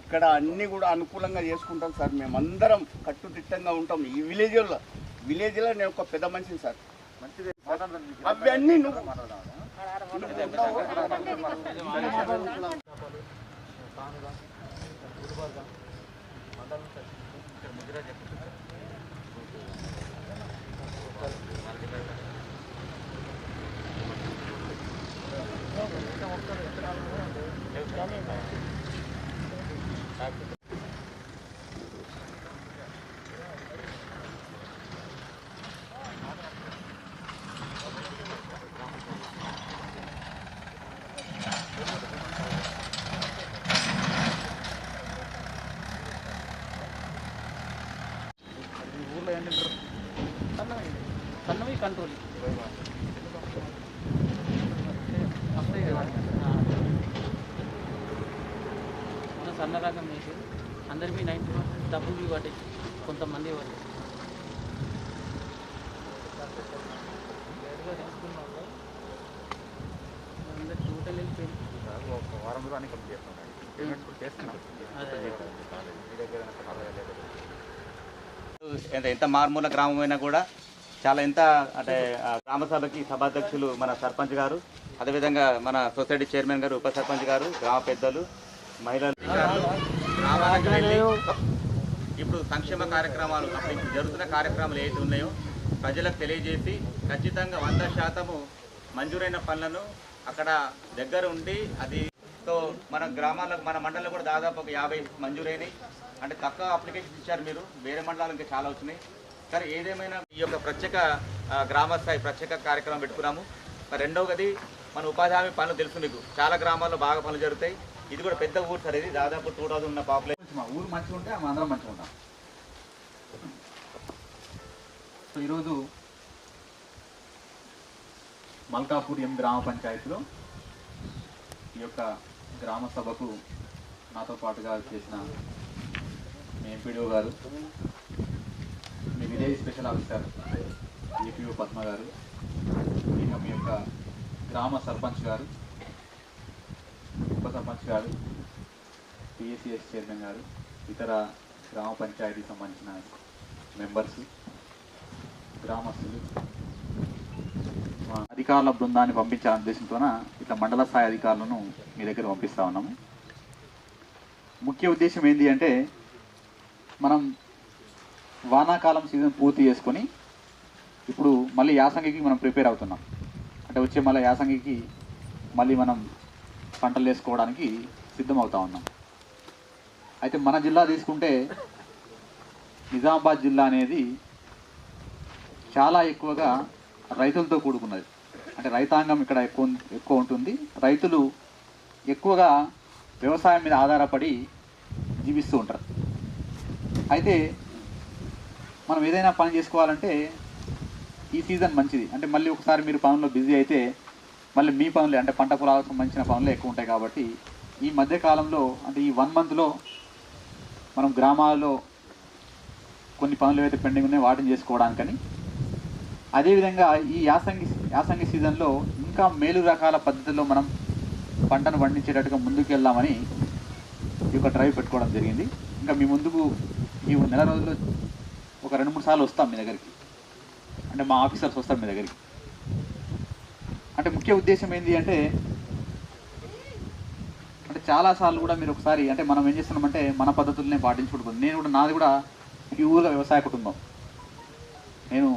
ఇక్కడ అన్నీ కూడా అనుకూలంగా చేసుకుంటాం సార్. మేమందరం కట్టుదిట్టంగా ఉంటాం. ఈ విలేజ్లో నేను ఒక పెద్ద మనిషిని సార్. అవన్నీ సన్నవి కంట్రోల్ మన సన్న రకం వేసి అందరికీ 90% డబ్బులు పట్టించి కొంతమంది వాళ్ళు అందరు టోటల్ వెళ్ళిపోయింది. ఒక వారంలో అన్ని కంప్లీట్ చేస్తున్నాం. పేమెంట్స్ కూడా చేస్తున్నాం. ఎంత మారుమూల గ్రామమైనా కూడా చాలా ఎంత అంటే గ్రామ సభకి సభాధ్యక్షులు మన సర్పంచ్ గారు, అదేవిధంగా మన సొసైటీ చైర్మన్ గారు, ఉప సర్పంచ్ గారు, గ్రామ పెద్దలు, మహిళలు గ్రామాలకు వెళ్ళి ఇప్పుడు సంక్షేమ కార్యక్రమాలు అప్పుడు జరుగుతున్న కార్యక్రమాలు ఏది ఉన్నాయో ప్రజలకు తెలియజేసి ఖచ్చితంగా 100% మంజూరైన పనులను అక్కడ దగ్గర ఉండి అది సో మన గ్రామాలకు మన మండలంలో కూడా దాదాపు ఒక 50 మంజూరైనాయి. అంటే తక్కువ అప్లికేషన్ ఇచ్చారు మీరు, వేరే మండలాలు ఇంకా చాలా వచ్చినాయి. కానీ ఏదేమైనా ఈ యొక్క ప్రత్యేక గ్రామ స్థాయి ప్రత్యేక కార్యక్రమం పెట్టుకున్నాము. రెండవది మన ఉపాధి హామీ పనులు తెలుసు మీకు, చాలా గ్రామాల్లో బాగా పనులు జరుగుతాయి. ఇది కూడా పెద్ద ఊరు సార్, ఇది దాదాపు 2000 ఉన్న పాపులేషన్. మా ఊరు మంచిగా ఉంటే మా అందరం మంచిగా ఉంటాం. సో ఈరోజు మల్కాపూర్ గ్రామ పంచాయతీలో ఈ యొక్క గ్రామ సభకు నాతో పాటుగా చేసిన మీ ఎంపీడీఓ గారు, మీ village special officer APO Padma గారు, ఇంకా మీ యొక్క గ్రామ సర్పంచ్ గారు, ఉప సర్పంచ్ గారు, పిఎస్సిఎస్ చైర్మన్ గారు, ఇతర గ్రామ పంచాయతీకి సంబంధించిన మెంబర్స్, గ్రామస్తులు, అధికారుల బృందాన్ని పంపించాలనే ఉద్దేశంతోన ఇట్లా మండల స్థాయి అధికారులను మీ దగ్గర పంపిస్తూ ఉన్నాము. ముఖ్య ఉద్దేశం ఏంటి అంటే మనం వానాకాలం సీజన్ పూర్తి చేసుకొని ఇప్పుడు మళ్ళీ యాసంగికి మనం ప్రిపేర్ అవుతున్నాం. అంటే వచ్చే మళ్ళీ యాసంగికి మళ్ళీ మనం పంటలు వేసుకోవడానికి సిద్ధమవుతా ఉన్నాం. అయితే మన జిల్లా తీసుకుంటే నిజామాబాద్ జిల్లా అనేది చాలా ఎక్కువగా రైతులతో కూడుకున్నది. అంటే రైతాంగం ఇక్కడ ఎక్కువ ఉంటుంది. రైతులు ఎక్కువగా వ్యవసాయం మీద ఆధారపడి జీవిస్తూ ఉంటారు. అయితే మనం ఏదైనా పని చేసుకోవాలంటే ఈ సీజన్ మంచిది. అంటే మళ్ళీ ఒకసారి మీరు పనుల్లో బిజీ అయితే మళ్ళీ మీ పనులే అంటే పంట పొలాలకు సంబంధించిన పనులు ఎక్కువ ఉంటాయి. కాబట్టి ఈ మధ్యకాలంలో అంటే ఈ 1 మంత్లో మనం గ్రామాల్లో కొన్ని పనులు ఏవైతే పెండింగ్ ఉన్నాయో వాటిని చేసుకోవడానికని, అదేవిధంగా ఈ యాసంగి సీజన్లో ఇంకా మేలు రకాల పద్ధతుల్లో మనం పంటను పండించేటట్టుగా ముందుకు వెళ్దామని ఈ యొక్క డ్రైవ్ పెట్టుకోవడం జరిగింది. ఇంకా మీ ముందుకు ఈ నెల రోజుల్లో ఒక 2-3 సార్లు వస్తాం మీ దగ్గరికి. అంటే మా ఆఫీసర్స్ వస్తారు మీ దగ్గరికి. అంటే ముఖ్య ఉద్దేశం ఏంటి అంటే చాలాసార్లు కూడా మీరు ఒకసారి అంటే మనం ఏం చేస్తున్నామంటే మన పద్ధతులనే పాటించుకుంటుంది. నేను కూడా నాది కూడా ప్యూర్గా వ్యవసాయ కుటుంబం. నేను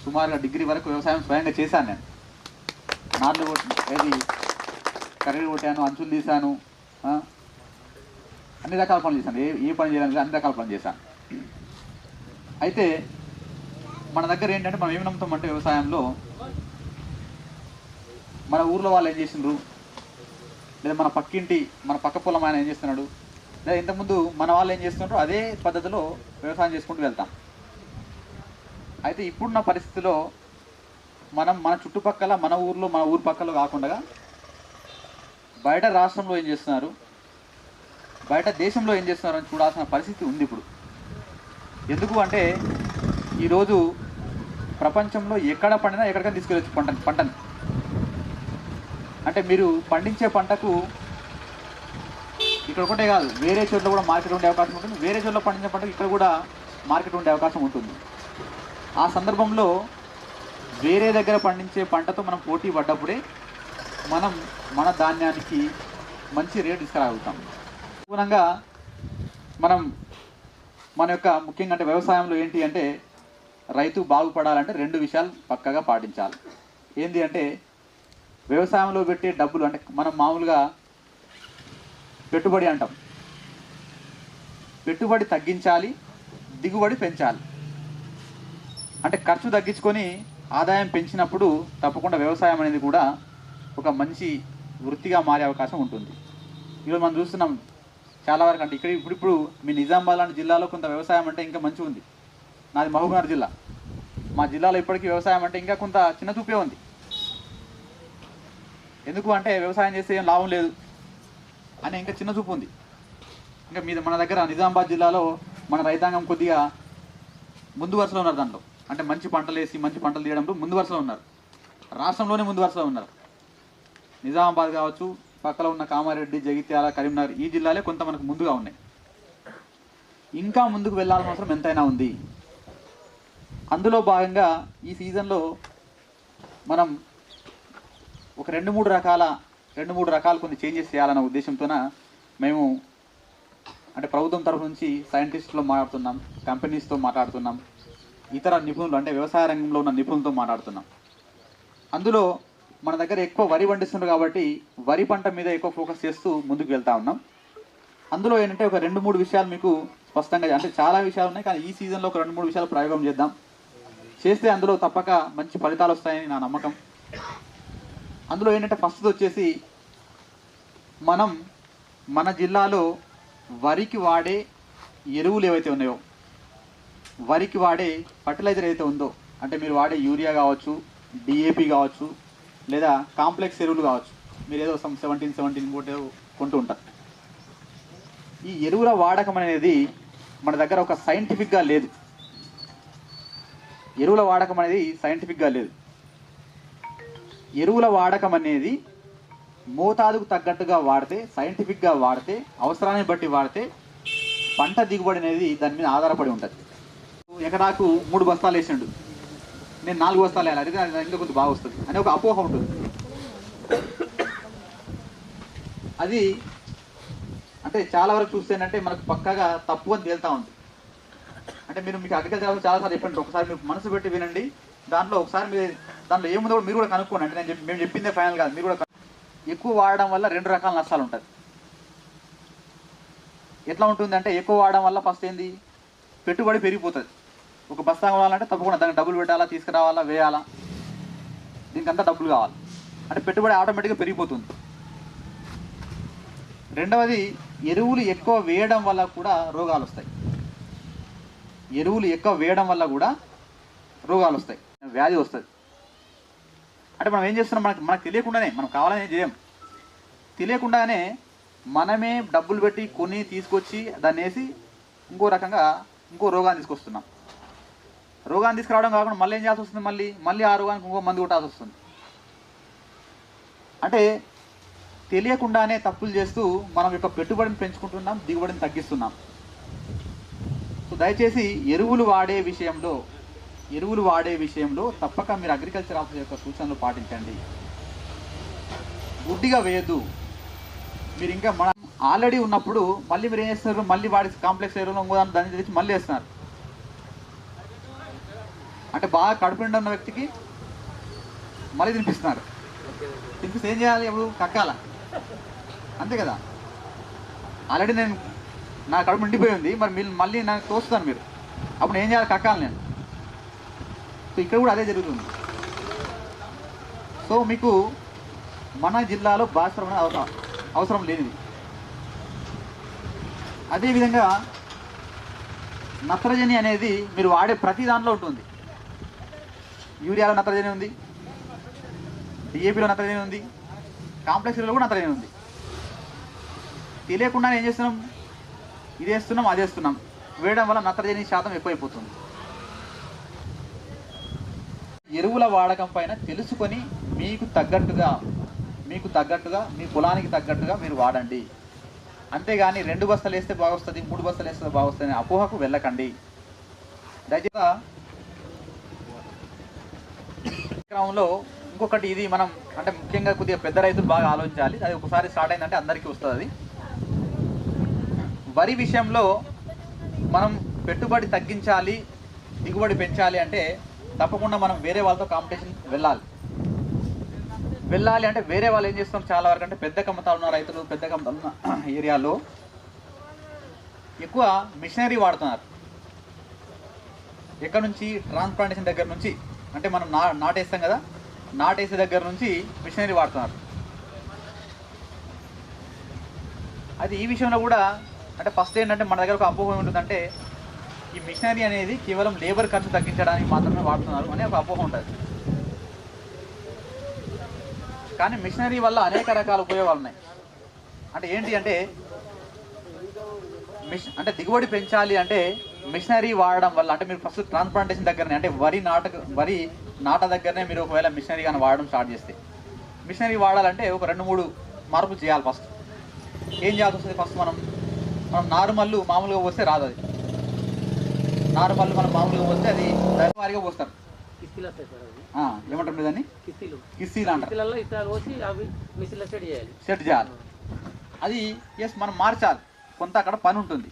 సుమారుగా డిగ్రీ వరకు వ్యవసాయం స్వయంగా చేశాను. నేను నార్లు ఏది కర్రీలు కొట్టాను, అంచులు తీశాను, అన్ని రకాల పనులు చేశాను. ఏ పని చేయాలని అన్ని రకాల పనులు చేశాను. అయితే మన దగ్గర ఏంటంటే మనం ఏమి నమ్ముతామంటే వ్యవసాయంలో మన ఊర్లో వాళ్ళు ఏం చేసిండ్రు, లేదా మన పక్క పొలం ఆయన ఏం చేస్తున్నాడు, లేదా ఇంతకుముందు మన వాళ్ళు ఏం చేస్తున్నారో అదే పద్ధతిలో వ్యవసాయం చేసుకుంటూ వెళ్తాం. అయితే ఇప్పుడున్న పరిస్థితిలో మనం మన చుట్టుపక్కల మన ఊరు పక్కలో కాకుండా బయట రాష్ట్రంలో ఏం చేస్తున్నారు, బయట దేశంలో ఏం చేస్తున్నారు అని చూడాల్సిన పరిస్థితి ఉంది ఇప్పుడు. ఎందుకు అంటే ఈరోజు ప్రపంచంలో ఎక్కడ పండినా ఎక్కడికైనా తీసుకెళ్ళచ్చు పంటని. అంటే మీరు పండించే పంటకు ఇక్కడ ఒకటే కాదు, వేరే చోట్ల కూడా మార్కెట్ ఉండే అవకాశం ఉంటుంది, వేరే చోట్ల పండించే పంటకు ఇక్కడ కూడా మార్కెట్ ఉండే అవకాశం ఉంటుంది. ఆ సందర్భంలో వేరే దగ్గర పండించే పంటతో మనం పోటీ పడ్డప్పుడే మనం మన ధాన్యానికి మంచి రేటు తీసుకురాగలుగుతాం. అనుగుణంగా మనం మన యొక్క ముఖ్యంగా అంటే వ్యవసాయంలో ఏంటి అంటే రైతు బాగుపడాలంటే 2 విషయాలు పక్కగా పాటించాలి. ఏంటి అంటే వ్యవసాయంలో పెట్టే డబ్బులు, అంటే మనం మామూలుగా పెట్టుబడి అంటాం, పెట్టుబడి తగ్గించాలి, దిగుబడి పెంచాలి. అంటే ఖర్చు తగ్గించుకొని ఆదాయం పెంచినప్పుడు తప్పకుండా వ్యవసాయం అనేది కూడా ఒక మంచి వృత్తిగా మారే అవకాశం ఉంటుంది. ఈరోజు మనం చూస్తున్నాం చాలా వరకు, అంటే ఇప్పుడు మీ నిజామాబాద్ లాంటి జిల్లాలో కొంత వ్యవసాయం అంటే ఇంకా మంచిగా ఉంది. నాది మహబూబ్నగర్ జిల్లా, మా జిల్లాలో ఇప్పటికీ వ్యవసాయం అంటే ఇంకా కొంత చిన్న చూపే ఉంది. ఎందుకు అంటే వ్యవసాయం చేస్తే ఏం లాభం లేదు అని ఇంకా చిన్న చూపు ఉంది. ఇంకా మన దగ్గర నిజామాబాద్ జిల్లాలో మన రైతాంగం కొద్దిగా ముందు వరుసలో ఉన్నారు. దాంట్లో అంటే మంచి పంటలు వేసి మంచి పంటలు తీయడంలో ముందు వరుసలో ఉన్నారు, రాష్ట్రంలోనే ముందు వరుసలో ఉన్నారు. నిజామాబాద్ కావచ్చు, పక్కన ఉన్న కామారెడ్డి, జగిత్యాల, కరీంనగర్ ఈ జిల్లాలే కొంత మనకు ముందుగా ఉన్నాయి. ఇంకా ముందుకు వెళ్ళాల్సిన అవసరం ఎంతైనా ఉంది. అందులో భాగంగా ఈ సీజన్లో మనం ఒక 2-3 రకాల కొన్ని చేంజెస్ చేయాలన్న ఉద్దేశంతోన మేము అంటే ప్రభుత్వం తరఫు నుంచి సైంటిస్టులు మాట్లాడుతున్నాం, కంపెనీస్తో మాట్లాడుతున్నాం, ఇతర నిపుణులు అంటే వ్యవసాయ రంగంలో ఉన్న నిపుణులతో మాట్లాడుతున్నాం. అందులో మన దగ్గర ఎక్కువ వరి పండిస్తున్నారు కాబట్టి వరి పంట మీద ఎక్కువ ఫోకస్ చేస్తూ ముందుకు వెళ్తూ ఉన్నాం. అందులో ఏంటంటే ఒక 2-3 విషయాలు మీకు స్పష్టంగా, అంటే చాలా విషయాలు ఉన్నాయి కానీ ఈ సీజన్లో ఒక 2-3 విషయాలు ప్రయోగం చేస్తే అందులో తప్పక మంచి ఫలితాలు వస్తాయని నా నమ్మకం. అందులో ఏంటంటే ఫస్ట్ వచ్చేసి మనం మన జిల్లాలో వరికి వాడే ఎరువులు ఏవైతే ఉన్నాయో, వరికి వాడే ఫర్టిలైజర్ ఏదైతే ఉందో, అంటే మీరు వాడే యూరియా కావచ్చు, డిఏపి కావచ్చు, లేదా కాంప్లెక్స్ ఎరువులు కావచ్చు, మీరు ఏదో 17 కొంటూ ఉంటారు. ఈ ఎరువుల వాడకం అనేది మన దగ్గర ఒక సైంటిఫిక్గా లేదు. ఎరువుల వాడకం అనేది మోతాదుకు తగ్గట్టుగా వాడితే, సైంటిఫిక్గా వాడితే, అవసరాన్ని బట్టి వాడితే పంట దిగుబడి అనేది దాని మీద ఆధారపడి ఉంటుంది. ఎకరాకు 3 బస్తాలు వేసిండు, నేను 4 బస్తాలు వేయాలి, అది ఇంకా కొంచెం బాగా వస్తుంది అని ఒక అపోహ ఉంటుంది. అది అంటే చాలా వరకు చూస్తేనంటే మనకు పక్కాగా తప్పు అని తేలుతూ ఉంది. అంటే మీకు అగ్రికల్చర్ చాలాసార్లు చెప్పండి, ఒకసారి మీరు మనసు పెట్టి వినండి, దాంట్లో ఒకసారి మీరు దాంట్లో ఏముందో కూడా మీరు కూడా కనుక్కోండి. అంటే మేము చెప్పిందే ఫైనల్ కాదు, మీరు కూడా ఎక్కువ వాడడం వల్ల 2 రకాల నష్టాలు ఉంటుంది. ఎట్లా ఉంటుంది అంటే ఎక్కువ వాడడం వల్ల ఫస్ట్ ఏంది, పెట్టుబడి పెరిగిపోతుంది. ఒక బస్తా కొనాలంటే తప్పకుండా దానికి డబ్బులు పెట్టాలా, తీసుకురావాలా, వేయాలా, దీనికంతా డబ్బులు కావాలి, అంటే పెట్టుబడి ఆటోమేటిక్గా పెరిగిపోతుంది. రెండవది ఎరువులు ఎక్కువ వేయడం వల్ల కూడా రోగాలు వస్తాయి. వ్యాధి వస్తుంది. అంటే మనం ఏం చేస్తున్నాం, మనకు తెలియకుండానే, మనం కావాలని చేయం, తెలియకుండానే మనమే డబ్బులు పెట్టి కొని తీసుకొచ్చి దాన్ని వేసి ఇంకో రోగాన్ని తీసుకొస్తున్నాం. రోగాన్ని తీసుకురావడం కాకుండా మళ్ళీ ఏం చేయాల్సి వస్తుంది, మళ్ళీ ఆ రోగానికి ఇంకో మందు కొట్టాల్సి వస్తుంది. అంటే తెలియకుండానే తప్పులు చేస్తూ మనం యొక్క పెట్టుబడిని పెంచుకుంటున్నాం, దిగుబడిని తగ్గిస్తున్నాం. సో దయచేసి ఎరువులు వాడే విషయంలో తప్పక మీరు అగ్రికల్చర్ ఆఫీసర్ యొక్క సూచనలు పాటించండి. గుడ్డిగా వేయద్దు. మీరు ఇంకా మనం ఆల్రెడీ ఉన్నప్పుడు మళ్ళీ మీరు ఏం చేస్తున్నారు, మళ్ళీ వాడి కాంప్లెక్స్ ఎరువులు దాన్ని తెచ్చి మళ్ళీ వేస్తున్నారు. అంటే బాగా కడుపు నిండా ఉన్న వ్యక్తికి మళ్ళీ తినిపిస్తున్నారు. తినిపిస్తే ఏం చేయాలి, ఎప్పుడు కక్కాల, అంతే కదా. ఆల్రెడీ నా కడుపు నిండిపోయి ఉంది, మరి మళ్ళీ నాకు తోస్తాను, మీరు అప్పుడు ఏం చేయాలి, కక్కాలి. నేను సో ఇక్కడ కూడా అదే జరుగుతుంది. సో మీకు మన జిల్లాలో భాస్వరం అవసరం లేనిది. అదేవిధంగా నత్రజని అనేది మీరు వాడే ప్రతి దాంట్లో ఉంటుంది. యూరియాలో నత్రజని ఉంది, డిఏపిలో నత్రజని ఉంది, కాంప్లెక్స్లో కూడా నత్రజని ఉంది. తెలియకుండా ఏం చేస్తున్నాం, ఇది వేస్తున్నాం అది వేస్తున్నాం, వేయడం వల్ల నత్రజని శాతం ఎక్కువైపోతుంది. ఎరువుల వాడకం పైన తెలుసుకొని మీకు తగ్గట్టుగా మీ పొలానికి తగ్గట్టుగా మీరు వాడండి. అంతేగాని 2 బస్తాలు వేస్తే బాగొస్తుంది, 3 బస్తాలు వేస్తే బాగొస్తుంది అనే అపోహకు వెళ్ళకండి. దయచేసి గ్రామంలో ఇంకొకటి, ఇది మనం అంటే ముఖ్యంగా కొద్దిగా పెద్ద రైతులు బాగా ఆలోచించాలి. అది ఒకసారి స్టార్ట్ అయిందంటే అందరికీ వస్తుంది. అది వరి విషయంలో మనం పెట్టుబడి తగ్గించాలి, దిగుబడి పెంచాలి అంటే తప్పకుండా మనం వేరే వాళ్ళతో కాంపిటీషన్ వెళ్ళాలి అంటే వేరే వాళ్ళు ఏం చేస్తాం, చాలా వరకు అంటే పెద్ద కమ్మతాలు ఉన్న రైతులు, పెద్ద కమ్మతాలు ఉన్న ఏరియాలో ఎక్కువ మిషనరీ వాడుతున్నారు. ఎక్కడ నుంచి, ట్రాన్స్ప్లాంటేషన్ దగ్గర నుంచి, అంటే మనం నాటేస్తాం కదా, నాటేసే దగ్గర నుంచి మిషనరీ వాడుతున్నారు. అది ఈ విషయంలో కూడా అంటే ఫస్ట్ ఏంటంటే మన దగ్గర ఒక అపోహ ఉంటుందంటే ఈ మిషనరీ అనేది కేవలం లేబర్ ఖర్చు తగ్గించడానికి మాత్రమే వాడుతున్నారు అనే ఒక అపోహ ఉంటుంది. కానీ మిషనరీ వల్ల అనేక రకాల ఉపయోగాలు ఉన్నాయి. అంటే ఏంటి అంటే అంటే దిగుబడి పెంచాలి అంటే మిషనరీ వాడడం వల్ల, అంటే మీరు ఫస్ట్ ట్రాన్స్ప్లాంటేషన్ దగ్గరనే, అంటే వరి నాట దగ్గరనే మీరు ఒకవేళ మిషనరీ కానీ వాడడం స్టార్ట్ చేస్తే, మిషనరీ వాడాలంటే ఒక 2-3 మార్పులు చేయాలి. ఫస్ట్ ఏం చేయాల్సి వస్తుంది, ఫస్ట్ మనం నారుమల్లు మామూలుగా పోస్తే రాదు. అది నారుమల్లు మనం మామూలుగా పోస్తే అది వారిగా పోస్తారు. ఏమంటారు మీరు దాన్ని, కిస్తీలు అంటారు. సెట్ చేయాలి. అది ఎస్ మనం మార్చాలి. కొంత అక్కడ పని ఉంటుంది,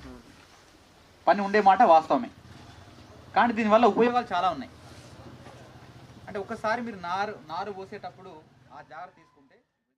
పని ఉండే మాట వాస్తవమే. కానీ దీనివల్ల ఉపయోగాలు చాలా ఉన్నాయి. అంటే ఒకసారి మీరు నారు పోసేటప్పుడు ఆ జాగ్రత్త తీసుకోవాలి.